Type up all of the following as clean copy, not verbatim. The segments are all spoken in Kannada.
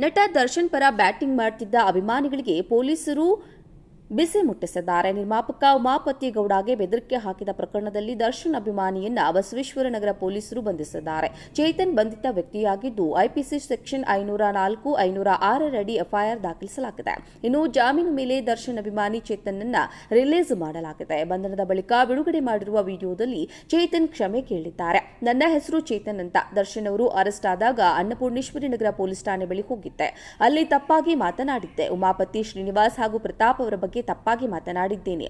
ನಟ ದರ್ಶನ್ ಪರ ಬ್ಯಾಟಿಂಗ್ ಮಾಡುತ್ತಿದ್ದ ಅಭಿಮಾನಿಗಳಿಗೆ ಪೊಲೀಸರು ಬಿಸಿ ಮುಟ್ಟಿಸಿದ್ದಾರೆ. ನಿರ್ಮಾಪಕ ಉಮಾಪತಿ ಗೌಡಗೆ ಬೆದರಿಕೆ ಹಾಕಿದ ಪ್ರಕರಣದಲ್ಲಿ ದರ್ಶನ್ ಅಭಿಮಾನಿಯನ್ನ ಬಸವೇಶ್ವರನಗರ ಪೊಲೀಸರು ಬಂಧಿಸಿದ್ದಾರೆ. ಚೇತನ್ ಬಂಧಿತ ವ್ಯಕ್ತಿಯಾಗಿದ್ದು ಐಪಿಸಿ ಸೆಕ್ಷನ್ 504, 506 ಅಡಿ ಎಫ್ಐಆರ್ ದಾಖಲಿಸಲಾಗಿದೆ. ಇನ್ನು ಜಾಮೀನು ಮೇಲೆ ದರ್ಶನ್ ಅಭಿಮಾನಿ ಚೇತನ್ನನ್ನ ರಿಲೀಸ್ ಮಾಡಲಾಗಿದೆ. ಬಂಧನದ ಬಳಿಕ ಬಿಡುಗಡೆ ಮಾಡಿರುವ ವಿಡಿಯೋದಲ್ಲಿ ಚೇತನ್ ಕ್ಷಮೆ ಕೇಳಿದ್ದಾರೆ. ನನ್ನ ಹೆಸರು ಚೇತನ್ ಅಂತ. ದರ್ಶನ್ ಅವರು ಅರೆಸ್ಟ್ ಆದಾಗ ಅನ್ನಪೂರ್ಣೇಶ್ವರಿ ನಗರ ಪೊಲೀಸ್ ಠಾಣೆ ಬಳಿ ಹೋಗಿದ್ದೆ. ಅಲ್ಲಿ ತಪ್ಪಾಗಿ ಮಾತನಾಡಿದ್ದೆ. ಉಮಾಪತಿ ಶ್ರೀನಿವಾಸ್ ಹಾಗೂ ಪ್ರತಾಪ್ ಅವರ ಬಗ್ಗೆ ತಪ್ಪಾಗಿ ಮಾತನಾಡಿದ್ದೇನೆ.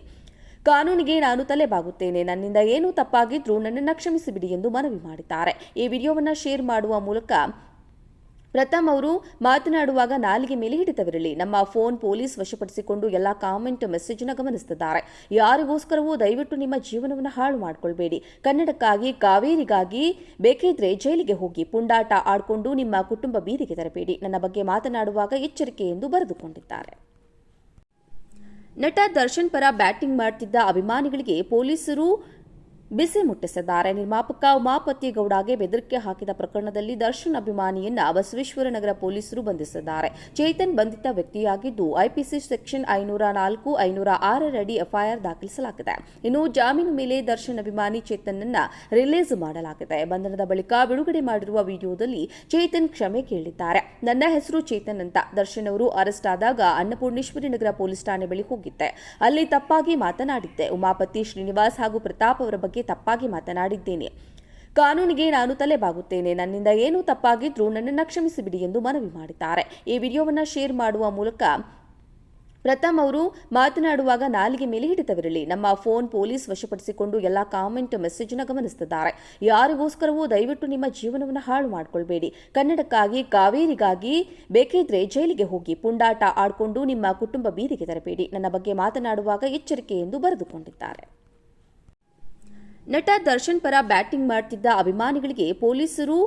ಕಾನೂನಿಗೆ ನಾನು ತಲೆಬಾಗುತ್ತೇನೆ. ನನ್ನಿಂದ ಏನೂ ತಪ್ಪಾಗಿದ್ರೂ ನನ್ನನ್ನು ಕ್ಷಮಿಸಿಬಿಡಿ ಎಂದು ಮನವಿ ಮಾಡಿದ್ದಾರೆ. ಈ ವಿಡಿಯೋವನ್ನು ಶೇರ್ ಮಾಡುವ ಮೂಲಕ ಪ್ರಥಮ್ ಅವರು ಮಾತನಾಡುವಾಗ ನಾಲಿಗೆ ಮೇಲೆ ಹಿಡಿತವಿರಲಿ. ನಮ್ಮ ಫೋನ್ ಪೊಲೀಸ್ ವಶಪಡಿಸಿಕೊಂಡು ಎಲ್ಲ ಕಾಮೆಂಟ್ ಮೆಸೇಜ್ನ ಗಮನಿಸುತ್ತಿದ್ದಾರೆ. ಯಾರಿಗೋಸ್ಕರವೂ ದಯವಿಟ್ಟು ನಿಮ್ಮ ಜೀವನವನ್ನು ಹಾಳು ಮಾಡಿಕೊಳ್ಬೇಡಿ. ಕನ್ನಡಕ್ಕಾಗಿ, ಕಾವೇರಿಗಾಗಿ ಬೇಕಿದ್ರೆ ಜೈಲಿಗೆ ಹೋಗಿ. ಪುಂಡಾಟ ಆಡಿಕೊಂಡು ನಿಮ್ಮ ಕುಟುಂಬ ಬೀದಿಗೆ ತರಬೇಡಿ. ನನ್ನ ಬಗ್ಗೆ ಮಾತನಾಡುವಾಗ ಎಚ್ಚರಿಕೆ ಎಂದು ಬರೆದುಕೊಂಡಿದ್ದಾರೆ. ನಟ ದರ್ಶನ್ ಪರ ಬ್ಯಾಟಿಂಗ್ ಮಾಡುತ್ತಿದ್ದ ಅಭಿಮಾನಿಗಳಿಗೆ ಪೊಲೀಸರು ಬಿಸಿ ಮುಟ್ಟಿಸಿದ್ದಾರೆ. ನಿರ್ಮಾಪಕ ಉಮಾಪತಿ ಗೌಡಗೆ ಬೆದರಿಕೆ ಹಾಕಿದ ಪ್ರಕರಣದಲ್ಲಿ ದರ್ಶನ್ ಅಭಿಮಾನಿಯನ್ನ ಬಸವೇಶ್ವರನಗರ ಪೊಲೀಸರು ಬಂಧಿಸಿದ್ದಾರೆ. ಚೇತನ್ ಬಂಧಿತ ವ್ಯಕ್ತಿಯಾಗಿದ್ದು ಐಪಿಸಿ ಸೆಕ್ಷನ್ 504, 506 ಅಡಿ ಎಫ್ಐಆರ್ ದಾಖಲಿಸಲಾಗಿದೆ. ಇನ್ನು ಜಾಮೀನು ಮೇಲೆ ದರ್ಶನ್ ಅಭಿಮಾನಿ ಚೇತನ್ನನ್ನ ರಿಲೀಸ್ ಮಾಡಲಾಗಿದೆ. ಬಂಧನದ ಬಳಿಕ ಬಿಡುಗಡೆ ಮಾಡಿರುವ ವಿಡಿಯೋದಲ್ಲಿ ಚೇತನ್ ಕ್ಷಮೆ ಕೇಳಿದ್ದಾರೆ. ನನ್ನ ಹೆಸರು ಚೇತನ್ ಅಂತ. ದರ್ಶನ್ ಅವರು ಅರೆಸ್ಟ್ ಆದಾಗ ಅನ್ನಪೂರ್ಣೇಶ್ವರಿ ನಗರ ಪೊಲೀಸ್ ಠಾಣೆ ಬಳಿ ಹೋಗಿದ್ದೆ. ಅಲ್ಲಿ ತಪ್ಪಾಗಿ ಮಾತನಾಡಿದ್ದೆ. ಉಮಾಪತಿ ಶ್ರೀನಿವಾಸ್ ಹಾಗೂ ಪ್ರತಾಪ್ ಅವರ ಬಗ್ಗೆ ತಪ್ಪಾಗಿ ಮಾತನಾಡಿದ್ದೇನೆ. ಕಾನೂನಿಗೆ ನಾನು ತಲೆಬಾಗುತ್ತೇನೆ. ನನ್ನಿಂದ ಏನೂ ತಪ್ಪಾಗಿದ್ರೂ ನನ್ನನ್ನು ಕ್ಷಮಿಸಿಬಿಡಿ ಎಂದು ಮನವಿ ಮಾಡಿದ್ದಾರೆ. ಈ ವಿಡಿಯೋವನ್ನು ಶೇರ್ ಮಾಡುವ ಮೂಲಕ ಪ್ರಥಮ್ ಅವರು ಮಾತನಾಡುವಾಗ ನಾಲಿಗೆ ಮೇಲೆ ಹಿಡಿತವಿರಲಿ. ನಮ್ಮ ಫೋನ್ ಪೊಲೀಸ್ ವಶಪಡಿಸಿಕೊಂಡು ಎಲ್ಲ ಕಾಮೆಂಟ್ ಮೆಸೇಜ್ನ ಗಮನಿಸುತ್ತಿದ್ದಾರೆ. ಯಾರಿಗೋಸ್ಕರವೂ ದಯವಿಟ್ಟು ನಿಮ್ಮ ಜೀವನವನ್ನು ಹಾಳು ಮಾಡಿಕೊಳ್ಬೇಡಿ. ಕನ್ನಡಕ್ಕಾಗಿ, ಕಾವೇರಿಗಾಗಿ ಬೇಕಿದ್ರೆ ಜೈಲಿಗೆ ಹೋಗಿ. ಪುಂಡಾಟ ಆಡಿಕೊಂಡು ನಿಮ್ಮ ಕುಟುಂಬ ಬೀದಿಗೆ ತರಬೇಡಿ. ನನ್ನ ಬಗ್ಗೆ ಮಾತನಾಡುವಾಗ ಎಚ್ಚರಿಕೆ ಎಂದು ಬರೆದುಕೊಂಡಿದ್ದಾರೆ. ನಟ ದರ್ಶನ್ ಪರ ಬ್ಯಾಟಿಂಗ್ ಮಾಡುತ್ತಿದ್ದ ಅಭಿಮಾನಿಗಳಿಗೆ ಪೊಲೀಸರು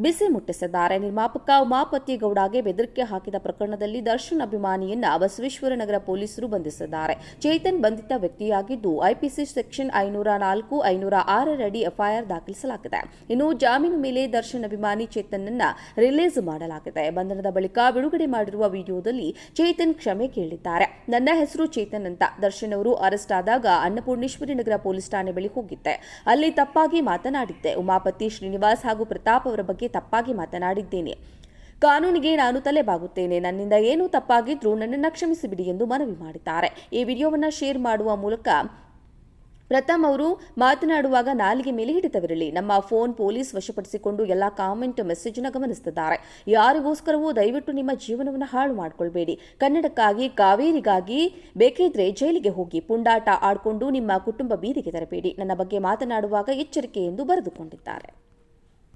ಬಿಸಿ ಮುಟ್ಟಿಸಿದ್ದಾರೆ. ನಿರ್ಮಾಪಕ ಉಮಾಪತಿ ಗೌಡಗೆ ಬೆದರಿಕೆ ಹಾಕಿದ ಪ್ರಕರಣದಲ್ಲಿ ದರ್ಶನ್ ಅಭಿಮಾನಿಯನ್ನ ಬಸವೇಶ್ವರನಗರ ಪೊಲೀಸರು ಬಂಧಿಸಿದ್ದಾರೆ. ಚೇತನ್ ಬಂಧಿತ ವ್ಯಕ್ತಿಯಾಗಿದ್ದು ಐಪಿಸಿ ಸೆಕ್ಷನ್ 504, 506 ಅಡಿ ಎಫ್ಐಆರ್ ದಾಖಲಿಸಲಾಗಿದೆ. ಇನ್ನು ಜಾಮೀನು ಮೇಲೆ ದರ್ಶನ್ ಅಭಿಮಾನಿ ಚೇತನ್ನನ್ನ ರಿಲೀಸ್ ಮಾಡಲಾಗಿದೆ. ಬಂಧನದ ಬಳಿಕ ಬಿಡುಗಡೆ ಮಾಡಿರುವ ವಿಡಿಯೋದಲ್ಲಿ ಚೇತನ್ ಕ್ಷಮೆ ಕೇಳಿದ್ದಾರೆ. ನನ್ನ ಹೆಸರು ಚೇತನ್ ಅಂತ. ದರ್ಶನ್ ಅವರು ಅರೆಸ್ಟ್ ಆದಾಗ ಅನ್ನಪೂರ್ಣೇಶ್ವರಿ ನಗರ ಪೊಲೀಸ್ ಠಾಣೆ ಬಳಿ ಹೋಗಿದ್ದೆ. ಅಲ್ಲಿ ತಪ್ಪಾಗಿ ಮಾತನಾಡಿದ್ದೆ. ಉಮಾಪತಿ ಶ್ರೀನಿವಾಸ್ ಹಾಗೂ ಪ್ರತಾಪ್ ಅವರ ಬಗ್ಗೆ ತಪ್ಪಾಗಿ ಮಾತನಾಡಿದ್ದೇನೆ. ಕಾನೂನಿಗೆ ನಾನು ತಲೆಬಾಗುತ್ತೇನೆ. ನನ್ನಿಂದ ಏನೂ ತಪ್ಪಾಗಿದ್ರೂ ನನ್ನನ್ನು ಕ್ಷಮಿಸಿಬಿಡಿ ಎಂದು ಮನವಿ ಮಾಡಿದ್ದಾರೆ. ಈ ವಿಡಿಯೋವನ್ನು ಶೇರ್ ಮಾಡುವ ಮೂಲಕ ಪ್ರಥಮ್ ಅವರು ಮಾತನಾಡುವಾಗ ನಾಲಿಗೆ ಮೇಲೆ ಹಿಡಿತವಿರಲಿ. ನಮ್ಮ ಫೋನ್ ಪೊಲೀಸ್ ವಶಪಡಿಸಿಕೊಂಡು ಎಲ್ಲ ಕಾಮೆಂಟ್ ಮೆಸೇಜ್ನ ಗಮನಿಸುತ್ತಿದ್ದಾರೆ. ಯಾರಿಗೋಸ್ಕರವೂ ದಯವಿಟ್ಟು ನಿಮ್ಮ ಜೀವನವನ್ನು ಹಾಳು ಮಾಡಿಕೊಳ್ಬೇಡಿ. ಕನ್ನಡಕ್ಕಾಗಿ, ಕಾವೇರಿಗಾಗಿ ಬೇಕಿದ್ರೆ ಜೈಲಿಗೆ ಹೋಗಿ. ಪುಂಡಾಟ ಆಡಿಕೊಂಡು ನಿಮ್ಮ ಕುಟುಂಬ ಬೀದಿಗೆ ತರಬೇಡಿ. ನನ್ನ ಬಗ್ಗೆ ಮಾತನಾಡುವಾಗ ಎಚ್ಚರಿಕೆ ಎಂದು ಬರೆದುಕೊಂಡಿದ್ದಾರೆ.